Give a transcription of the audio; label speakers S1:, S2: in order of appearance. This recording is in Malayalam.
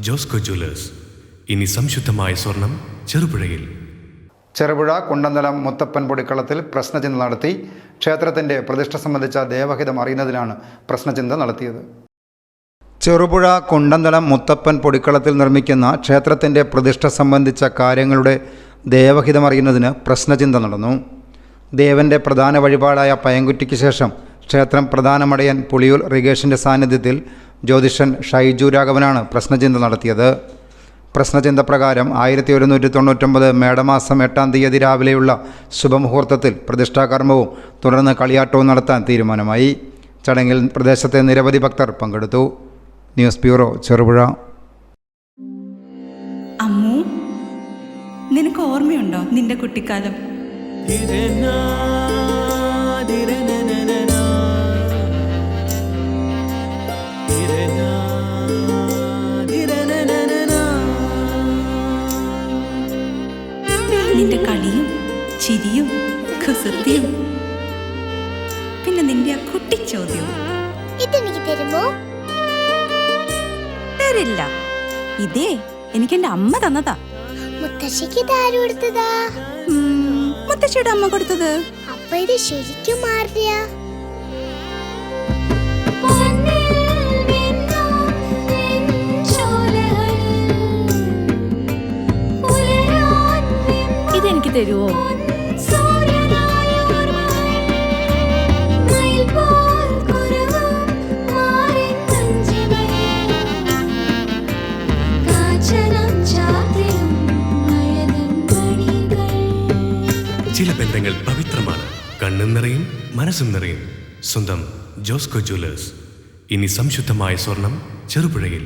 S1: ജോസ്കോ ജ്വല്ലേഴ്സ്. ഇനി സംശുദ്ധമായ സ്വർണം ചെറുപുഴയിൽ.
S2: ചെറുപുഴ കുണ്ടന്തലം മുത്തപ്പൻ പൊടിക്കളത്തിൽ പ്രശ്നചിന്ത നടത്തി. ക്ഷേത്രത്തിൻ്റെ പ്രതിഷ്ഠ സംബന്ധിച്ച ദേവഹിതം അറിയുന്നതിനാണ് പ്രശ്നചിന്ത നടത്തിയത്. ചെറുപുഴ കുണ്ടന്തലം മുത്തപ്പൻ പൊടിക്കളത്തിൽ നിർമ്മിക്കുന്ന ക്ഷേത്രത്തിൻ്റെ പ്രതിഷ്ഠ സംബന്ധിച്ച കാര്യങ്ങളുടെ ദേവഹിതം അറിയുന്നതിന് പ്രശ്നചിന്ത നടന്നു. ദേവൻ്റെ പ്രധാന വഴിപാടായ പയങ്കുറ്റിക്ക് ശേഷം ക്ഷേത്രം പ്രധാനമടയൻ പുളിയൂർ റിഗേഷിൻ്റെ സാന്നിധ്യത്തിൽ ജ്യോതിഷൻ ഷൈജു രാഘവനാണ് പ്രശ്നചിന്ത നടത്തിയത്. പ്രശ്നചിന്ത പ്രകാരം 1199 മേടമാസം 8-ാം തീയതി രാവിലെയുള്ള ശുഭമുഹൂർത്തത്തിൽ പ്രതിഷ്ഠാകർമ്മവും തുടർന്ന് കളിയാട്ടവും നടത്താൻ തീരുമാനമായി. ചടങ്ങിൽ പ്രദേശത്തെ നിരവധി ഭക്തർ പങ്കെടുത്തു. News bureau, Cherupuzha.
S3: അമ്മു, നിനക്ക് ഓർമ്മയുണ്ടോ നിന്റെ കുട്ടിക്കാലം? നിന്റെ കളിയും ചിരിയും കുസൃതിയും, പിന്നെ നിന്റെ ആ കുട്ടിച്ചോദ്യവും.
S4: ഇതെനിക്ക് തരുമോ?
S3: തരില്ല. ഇതേ എനിക്ക് എന്റെ അമ്മ തന്നതാ.
S4: മുത്തശ്ശിക്ക് ഇതാര് കൊടുത്തതാ?
S3: മുത്തശ്ശിയുടെ അമ്മ കൊടുത്തത്.
S4: അപ്പൊ ഇത് ശരിക്കും മാറിയ?
S3: ഇതെനിക്ക് തരുമോ?
S1: ചില ബന്ധങ്ങൾ പവിത്രമാണ്. കണ്ണും നിറയും മനസ്സും നിറയും. സ്വന്തം ജോസ്കോ ജ്വല്ലേഴ്സ്. ഇനി സംശുദ്ധമായ സ്വർണം ചെറുപുഴയിൽ.